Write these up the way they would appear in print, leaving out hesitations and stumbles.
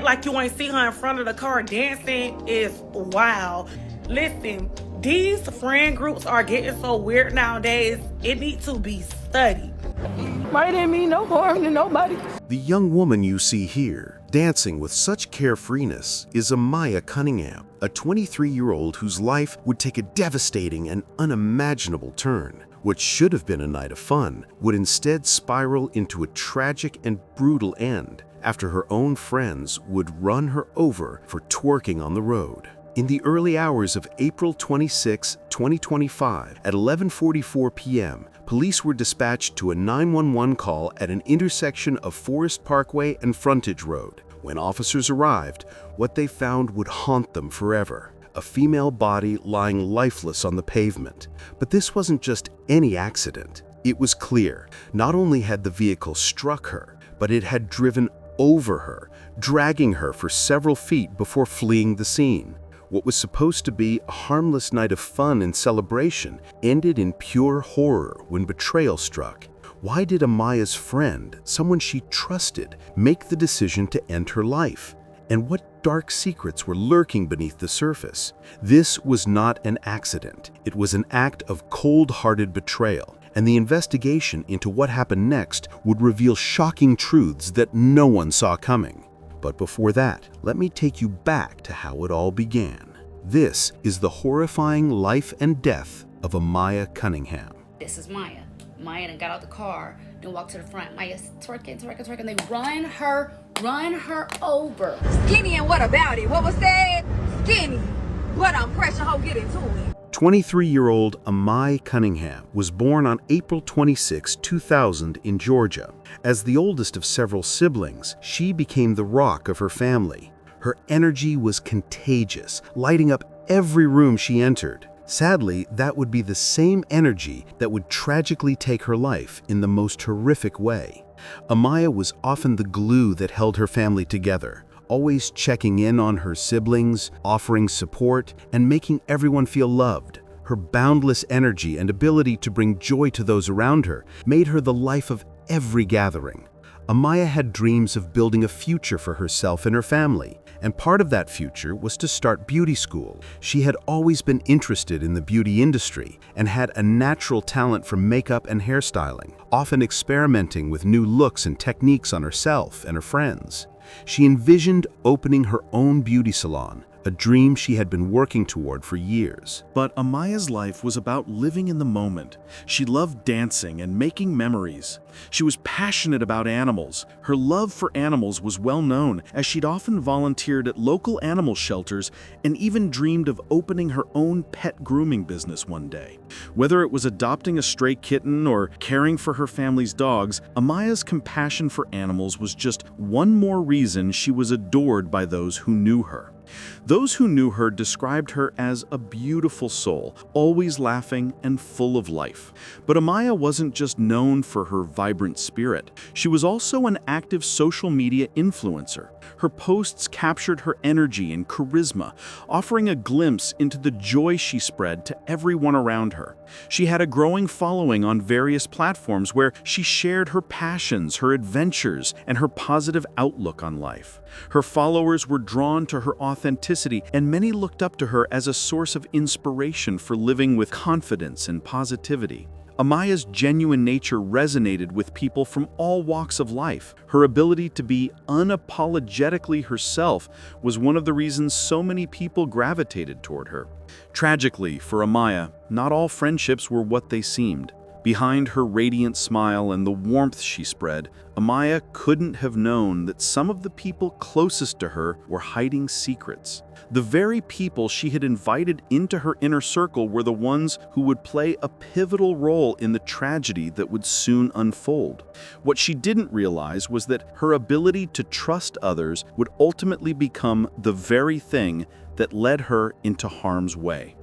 like you ain't see her in front of the car dancing is wild. Listen, these friend groups are getting so weird nowadays. It needs to be studied. Might didn't mean no harm to nobody. The young woman you see here, dancing with such carefreeness, is Amaya Cunningham, a 23-year-old whose life would take a devastating and unimaginable turn. What should have been a night of fun would instead spiral into a tragic and brutal end after her own friends would run her over for twerking on the road. In the early hours of April 26, 2025, at 11:44 p.m., police were dispatched to a 911 call at an intersection of Forest Parkway and Frontage Road. When officers arrived, what they found would haunt them forever: a female body lying lifeless on the pavement. But this wasn't just any accident. It was clear. Not only had the vehicle struck her, but it had driven over her, dragging her for several feet before fleeing the scene. What was supposed to be a harmless night of fun and celebration ended in pure horror when betrayal struck. Why did Amaya's friend, someone she trusted, make the decision to end her life? And what dark secrets were lurking beneath the surface? This was not an accident. It was an act of cold-hearted betrayal, and the investigation into what happened next would reveal shocking truths that no one saw coming. But before that, let me take you back to how it all began. This is the horrifying life and death of Amaya Cunningham. This is Maya. Maya done got out the car and walked to the front. Maya's twerking. They run her over. Skinny, and what about it? What was said? Skinny. But I'm pressure hoe get into it. 23-year-old Amaya Cunningham was born on April 26, 2000 in Georgia. As the oldest of several siblings, she became the rock of her family. Her energy was contagious, lighting up every room she entered. Sadly, that would be the same energy that would tragically take her life in the most horrific way. Amaya was often the glue that held her family together, always checking in on her siblings, offering support, and making everyone feel loved. Her boundless energy and ability to bring joy to those around her made her the life of every gathering. Amaya had dreams of building a future for herself and her family, and part of that future was to start beauty school. She had always been interested in the beauty industry and had a natural talent for makeup and hairstyling, often experimenting with new looks and techniques on herself and her friends. She envisioned opening her own beauty salon, a dream she had been working toward for years. But Amaya's life was about living in the moment. She loved dancing and making memories. She was passionate about animals. Her love for animals was well known, as she'd often volunteered at local animal shelters and even dreamed of opening her own pet grooming business one day. Whether it was adopting a stray kitten or caring for her family's dogs, Amaya's compassion for animals was just one more reason she was adored by those who knew her. Those who knew her described her as a beautiful soul, always laughing and full of life. But Amaya wasn't just known for her vibrant spirit. She was also an active social media influencer. Her posts captured her energy and charisma, offering a glimpse into the joy she spread to everyone around her. She had a growing following on various platforms where she shared her passions, her adventures, and her positive outlook on life. Her followers were drawn to her authenticity, and many looked up to her as a source of inspiration for living with confidence and positivity. Amaya's genuine nature resonated with people from all walks of life. Her ability to be unapologetically herself was one of the reasons so many people gravitated toward her. Tragically, for Amaya, not all friendships were what they seemed. Behind her radiant smile and the warmth she spread, Amaya couldn't have known that some of the people closest to her were hiding secrets. The very people she had invited into her inner circle were the ones who would play a pivotal role in the tragedy that would soon unfold. What she didn't realize was that her ability to trust others would ultimately become the very thing that led her into harm's way.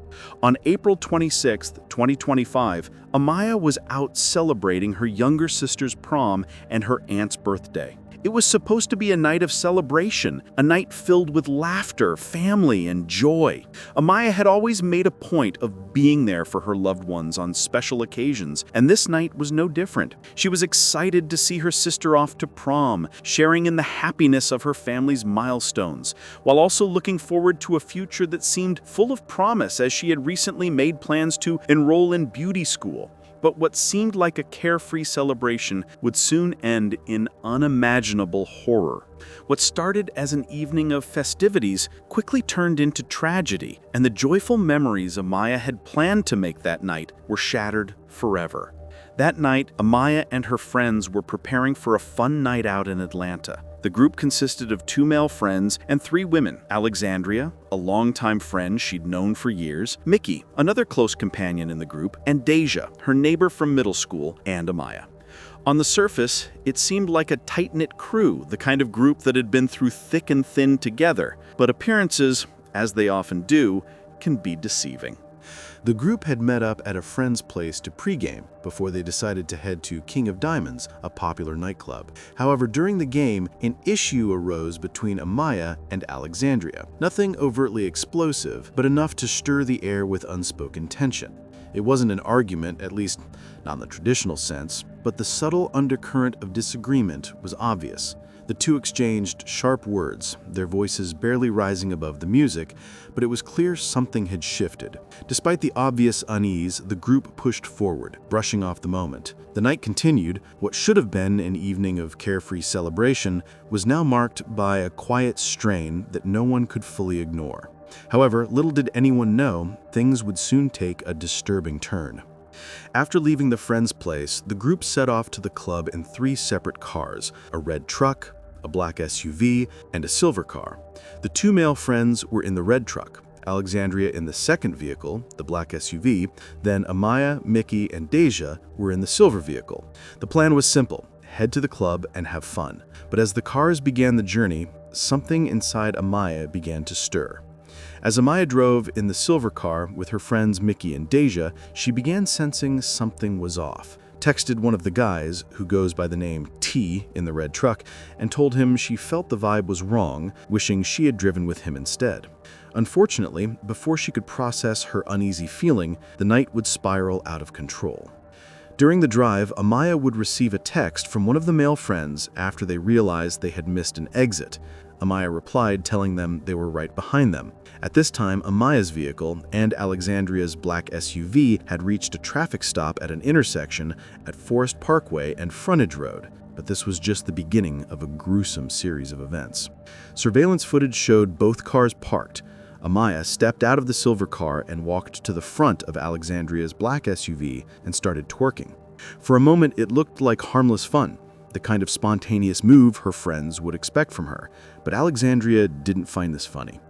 On April 26, 2025, Amaya was out celebrating her younger sister's prom and her aunt's birthday. It was supposed to be a night of celebration, a night filled with laughter, family, and joy. Amaya had always made a point of being there for her loved ones on special occasions, and this night was no different. She was excited to see her sister off to prom, sharing in the happiness of her family's milestones, while also looking forward to a future that seemed full of promise as she had recently made plans to enroll in beauty school. But what seemed like a carefree celebration would soon end in unimaginable horror. What started as an evening of festivities quickly turned into tragedy, and the joyful memories Amaya had planned to make that night were shattered forever. That night, Amaya and her friends were preparing for a fun night out in Atlanta. The group consisted of 2 male friends and 3 women: Alexandria, a longtime friend she'd known for years, Mickey, another close companion in the group, and Deja, her neighbor from middle school, and Amaya. On the surface, it seemed like a tight-knit crew, the kind of group that had been through thick and thin together, but appearances, as they often do, can be deceiving. The group had met up at a friend's place to pregame before they decided to head to King of Diamonds, a popular nightclub. However, during the game, an issue arose between Amaya and Alexandria. Nothing overtly explosive, but enough to stir the air with unspoken tension. It wasn't an argument, at least not in the traditional sense, but the subtle undercurrent of disagreement was obvious. The two exchanged sharp words, their voices barely rising above the music, but it was clear something had shifted. Despite the obvious unease, the group pushed forward, brushing off the moment. The night continued. What should have been an evening of carefree celebration was now marked by a quiet strain that no one could fully ignore. However, little did anyone know, things would soon take a disturbing turn. After leaving the friend's place, the group set off to the club in 3 separate cars: a red truck, a black SUV, and a silver car. The 2 male friends were in the red truck, Alexandria in the second vehicle, the black SUV, then Amaya, Mickey, and Deja were in the silver vehicle. The plan was simple: head to the club and have fun. But as the cars began the journey, something inside Amaya began to stir. As Amaya drove in the silver car with her friends Mickey and Deja, she began sensing something was off. Texted one of the guys, who goes by the name T in the red truck, and told him she felt the vibe was wrong, wishing she had driven with him instead. Unfortunately, before she could process her uneasy feeling, the night would spiral out of control. During the drive, Amaya would receive a text from one of the male friends after they realized they had missed an exit. Amaya replied, telling them they were right behind them. At this time, Amaya's vehicle and Alexandria's black SUV had reached a traffic stop at an intersection at Forest Parkway and Frontage Road, but this was just the beginning of a gruesome series of events. Surveillance footage showed both cars parked. Amaya stepped out of the silver car and walked to the front of Alexandria's black SUV and started twerking. For a moment, it looked like harmless fun, the kind of spontaneous move her friends would expect from her, but Alexandria didn't find this funny.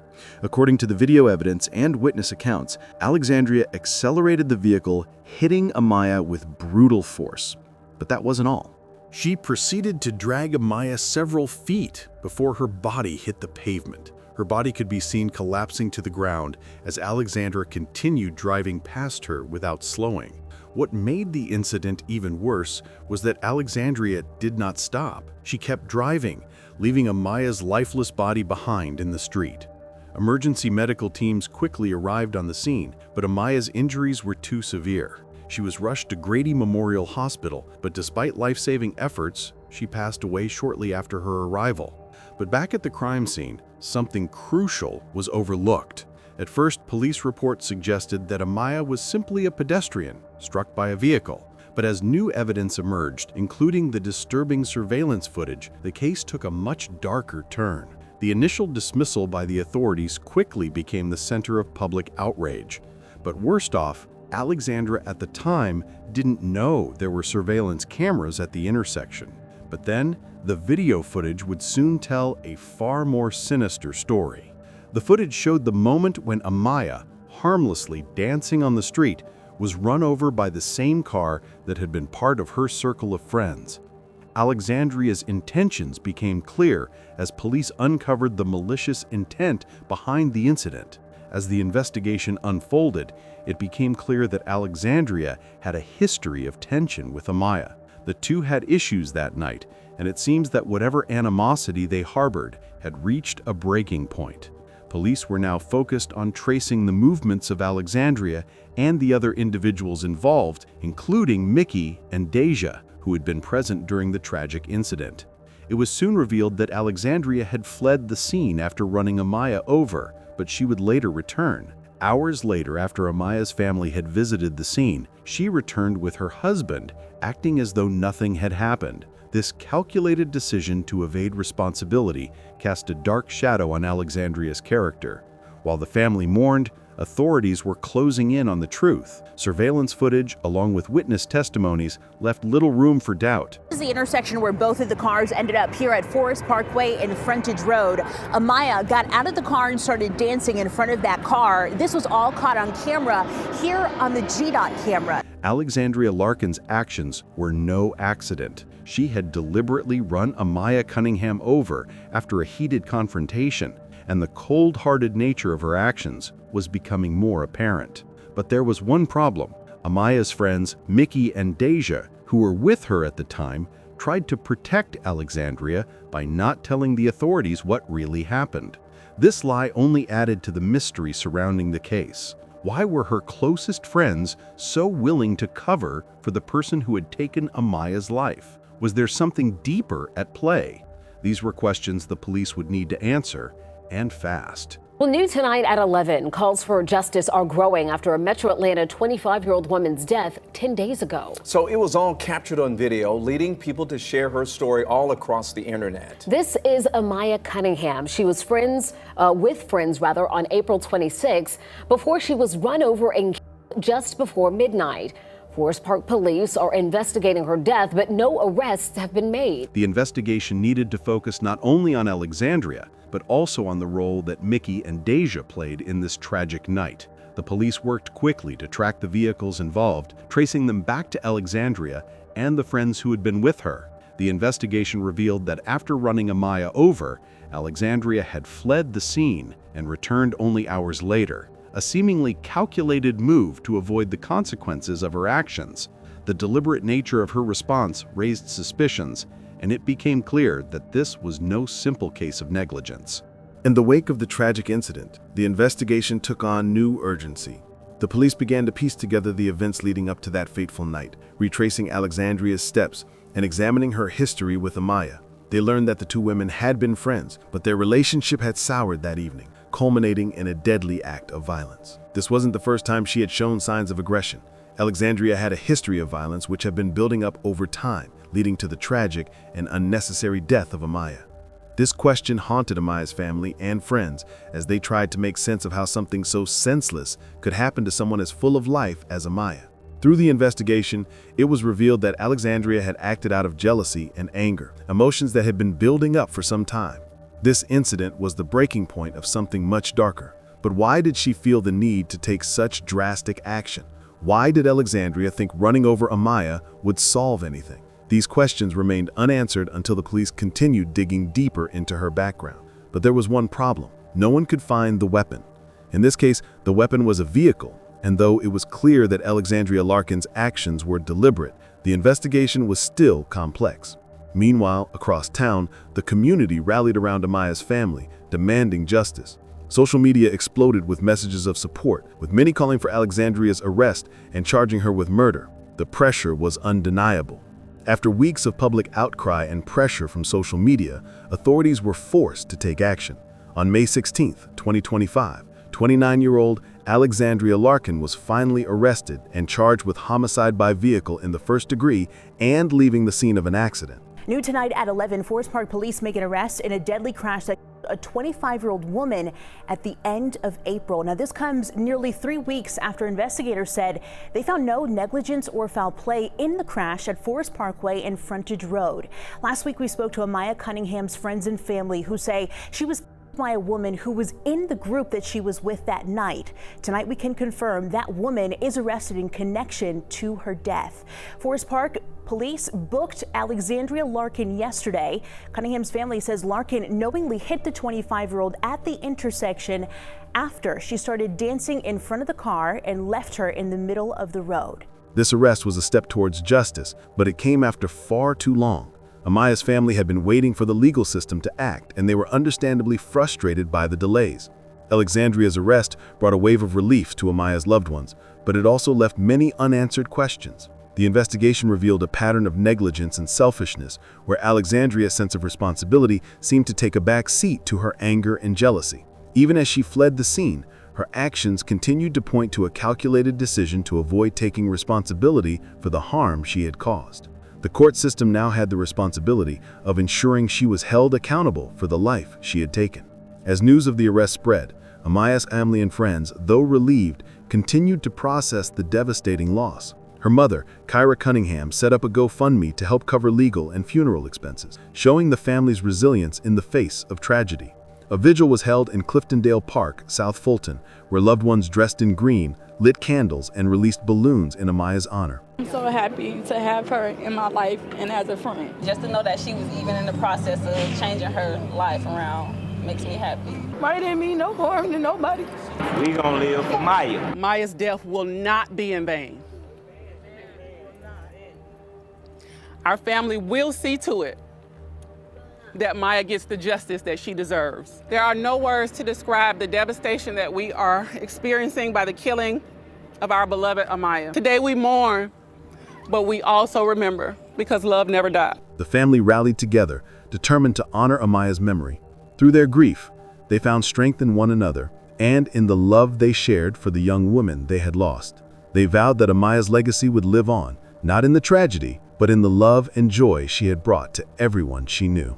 According to the video evidence and witness accounts, Alexandria accelerated the vehicle, hitting Amaya with brutal force. But that wasn't all. She proceeded to drag Amaya several feet before her body hit the pavement. Her body could be seen collapsing to the ground as Alexandra continued driving past her without slowing. What made the incident even worse was that Alexandria did not stop. She kept driving, leaving Amaya's lifeless body behind in the street. Emergency medical teams quickly arrived on the scene, but Amaya's injuries were too severe. She was rushed to Grady Memorial Hospital, but despite life-saving efforts, she passed away shortly after her arrival. But back at the crime scene, something crucial was overlooked. At first, police reports suggested that Amaya was simply a pedestrian struck by a vehicle. But as new evidence emerged, including the disturbing surveillance footage, the case took a much darker turn. The initial dismissal by the authorities quickly became the center of public outrage. But worst off, Alexandra at the time didn't know there were surveillance cameras at the intersection. But then, the video footage would soon tell a far more sinister story. The footage showed the moment when Amaya, harmlessly dancing on the street, was run over by the same car that had been part of her circle of friends. Alexandria's intentions became clear as police uncovered the malicious intent behind the incident. As the investigation unfolded, it became clear that Alexandria had a history of tension with Amaya. The two had issues that night, and it seems that whatever animosity they harbored had reached a breaking point. Police were now focused on tracing the movements of Alexandria and the other individuals involved, including Mickey and Deja, who had been present during the tragic incident. It was soon revealed that Alexandria had fled the scene after running Amaya over, but she would later return. Hours later, after Amaya's family had visited the scene, she returned with her husband, acting as though nothing had happened. This calculated decision to evade responsibility cast a dark shadow on Alexandria's character. While the family mourned, authorities were closing in on the truth. Surveillance footage, along with witness testimonies, left little room for doubt. This is the intersection where both of the cars ended up here at Forest Parkway and Frontage Road. Amaya got out of the car and started dancing in front of that car. This was all caught on camera here on the GDOT camera. Alexandria Larkin's actions were no accident. She had deliberately run Amaya Cunningham over after a heated confrontation, and the cold-hearted nature of her actions was becoming more apparent. But there was one problem. Amaya's friends, Mickey and Deja, who were with her at the time, tried to protect Alexandria by not telling the authorities what really happened. This lie only added to the mystery surrounding the case. Why were her closest friends so willing to cover for the person who had taken Amaya's life? Was there something deeper at play? These were questions the police would need to answer, and fast. Well, new tonight at 11, calls for justice are growing after a Metro Atlanta 25-year-old woman's death 10 days ago. So it was all captured on video, leading people to share her story all across the internet. This is Amaya Cunningham. She was with friends on April 26 before she was run over and killed just before midnight. Forest Park police are investigating her death, but no arrests have been made. The investigation needed to focus not only on Alexandria, but also on the role that Mickey and Deja played in this tragic night. The police worked quickly to track the vehicles involved, tracing them back to Alexandria and the friends who had been with her. The investigation revealed that after running Amaya over, Alexandria had fled the scene and returned only hours later, a seemingly calculated move to avoid the consequences of her actions. The deliberate nature of her response raised suspicions, and it became clear that this was no simple case of negligence. In the wake of the tragic incident, the investigation took on new urgency. The police began to piece together the events leading up to that fateful night, retracing Alexandria's steps and examining her history with Amaya. They learned that the two women had been friends, but their relationship had soured that evening, culminating in a deadly act of violence. This wasn't the first time she had shown signs of aggression. Alexandria had a history of violence which had been building up over time, leading to the tragic and unnecessary death of Amaya. This question haunted Amaya's family and friends as they tried to make sense of how something so senseless could happen to someone as full of life as Amaya. Through the investigation, it was revealed that Alexandria had acted out of jealousy and anger, emotions that had been building up for some time. This incident was the breaking point of something much darker. But why did she feel the need to take such drastic action? Why did Alexandria think running over Amaya would solve anything? These questions remained unanswered until the police continued digging deeper into her background. But there was one problem. No one could find the weapon. In this case, the weapon was a vehicle, and though it was clear that Alexandria Larkin's actions were deliberate, the investigation was still complex. Meanwhile, across town, the community rallied around Amaya's family, demanding justice. Social media exploded with messages of support, with many calling for Alexandria's arrest and charging her with murder. The pressure was undeniable. After weeks of public outcry and pressure from social media, authorities were forced to take action. On May 16, 2025, 29-year-old Alexandria Larkin was finally arrested and charged with homicide by vehicle in the first degree and leaving the scene of an accident. New tonight at 11, Forest Park police make an arrest in a deadly crash that a 25-year-old woman at the end of April. Now, this comes nearly 3 weeks after investigators said they found no negligence or foul play in the crash at Forest Parkway and Frontage Road. Last week, we spoke to Amaya Cunningham's friends and family who say she was by a woman who was in the group that she was with that night. Tonight, we can confirm that woman is arrested in connection to her death. Forest Park police booked Alexandria Larkin yesterday. Cunningham's family says Larkin knowingly hit the 25-year-old at the intersection after she started dancing in front of the car and left her in the middle of the road. This arrest was a step towards justice, but it came after far too long. Amaya's family had been waiting for the legal system to act, and they were understandably frustrated by the delays. Alexandria's arrest brought a wave of relief to Amaya's loved ones, but it also left many unanswered questions. The investigation revealed a pattern of negligence and selfishness, where Alexandria's sense of responsibility seemed to take a back seat to her anger and jealousy. Even as she fled the scene, her actions continued to point to a calculated decision to avoid taking responsibility for the harm she had caused. The court system now had the responsibility of ensuring she was held accountable for the life she had taken. As news of the arrest spread, Amaya's family and friends, though relieved, continued to process the devastating loss. Her mother, Kyra Cunningham, set up a GoFundMe to help cover legal and funeral expenses, showing the family's resilience in the face of tragedy. A vigil was held in Cliftondale Park, South Fulton, where loved ones dressed in green lit candles and released balloons in Amaya's honor. I'm so happy to have her in my life and as a friend. Just to know that she was even in the process of changing her life around makes me happy. Maya didn't mean no harm to nobody. We gonna live for Maya. Maya's death will not be in vain. Our family will see to it that Maya gets the justice that she deserves. There are no words to describe the devastation that we are experiencing by the killing of our beloved Amaya. Today we mourn, but we also remember, because love never died. The family rallied together, determined to honor Amaya's memory. Through their grief, they found strength in one another and in the love they shared for the young woman they had lost. They vowed that Amaya's legacy would live on, not in the tragedy, but in the love and joy she had brought to everyone she knew.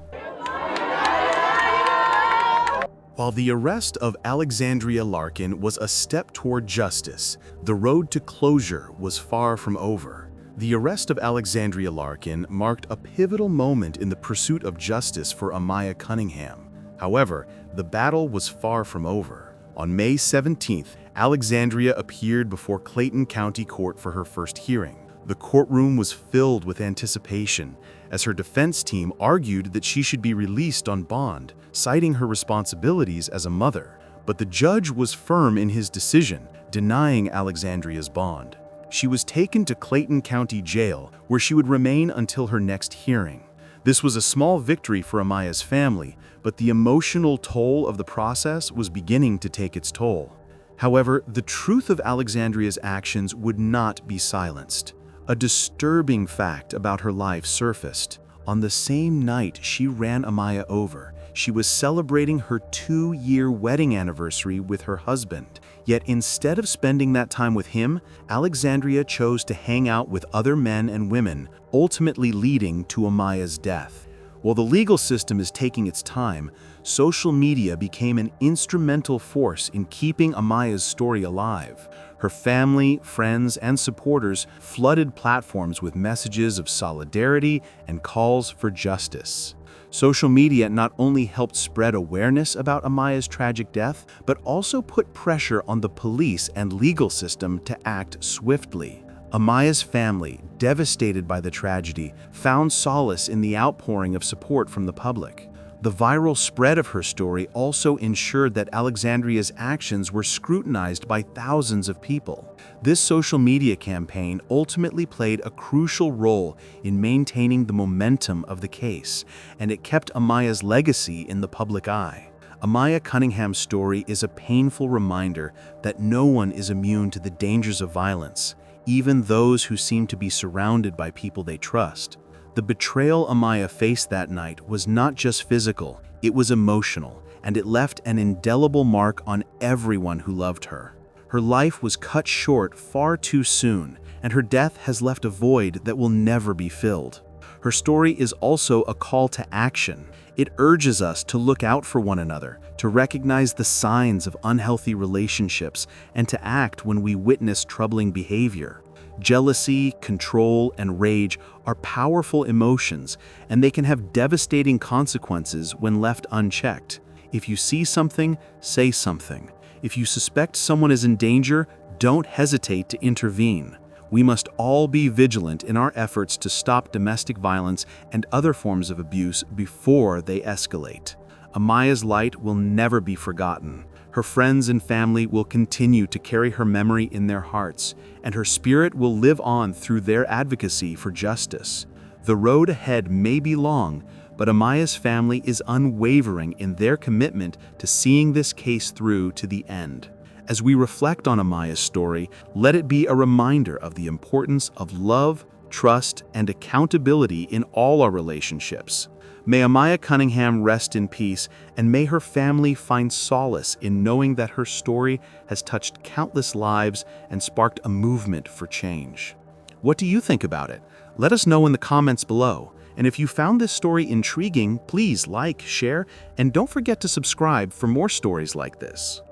While the arrest of Alexandria Larkin was a step toward justice, the road to closure was far from over. The arrest of Alexandria Larkin marked a pivotal moment in the pursuit of justice for Amaya Cunningham. However, the battle was far from over. On May 17th, Alexandria appeared before Clayton County Court for her first hearing. The courtroom was filled with anticipation as her defense team argued that she should be released on bond, citing her responsibilities as a mother. But the judge was firm in his decision, denying Alexandria's bond. She was taken to Clayton County Jail, where she would remain until her next hearing. This was a small victory for Amaya's family, but the emotional toll of the process was beginning to take its toll. However, the truth of Alexandria's actions would not be silenced. A disturbing fact about her life surfaced. On the same night she ran Amaya over, she was celebrating her 2-year wedding anniversary with her husband. Yet instead of spending that time with him, Alexandria chose to hang out with other men and women, ultimately leading to Amaya's death. While the legal system is taking its time, social media became an instrumental force in keeping Amaya's story alive. Her family, friends, and supporters flooded platforms with messages of solidarity and calls for justice. Social media not only helped spread awareness about Amaya's tragic death, but also put pressure on the police and legal system to act swiftly. Amaya's family, devastated by the tragedy, found solace in the outpouring of support from the public. The viral spread of her story also ensured that Alexandria's actions were scrutinized by thousands of people. This social media campaign ultimately played a crucial role in maintaining the momentum of the case, and it kept Amaya's legacy in the public eye. Amaya Cunningham's story is a painful reminder that no one is immune to the dangers of violence, even those who seem to be surrounded by people they trust. The betrayal Amaya faced that night was not just physical, it was emotional, and it left an indelible mark on everyone who loved her. Her life was cut short far too soon, and her death has left a void that will never be filled. Her story is also a call to action. It urges us to look out for one another, to recognize the signs of unhealthy relationships, and to act when we witness troubling behavior. Jealousy, control, and rage are powerful emotions, and they can have devastating consequences when left unchecked. If you see something, say something. If you suspect someone is in danger, don't hesitate to intervene. We must all be vigilant in our efforts to stop domestic violence and other forms of abuse before they escalate. Amaya's light will never be forgotten. Her friends and family will continue to carry her memory in their hearts, and her spirit will live on through their advocacy for justice. The road ahead may be long, but Amaya's family is unwavering in their commitment to seeing this case through to the end. As we reflect on Amaya's story, let it be a reminder of the importance of love, trust, and accountability in all our relationships. May Amaya Cunningham rest in peace, and may her family find solace in knowing that her story has touched countless lives and sparked a movement for change. What do you think about it? Let us know in the comments below. And if you found this story intriguing, please like, share, and don't forget to subscribe for more stories like this.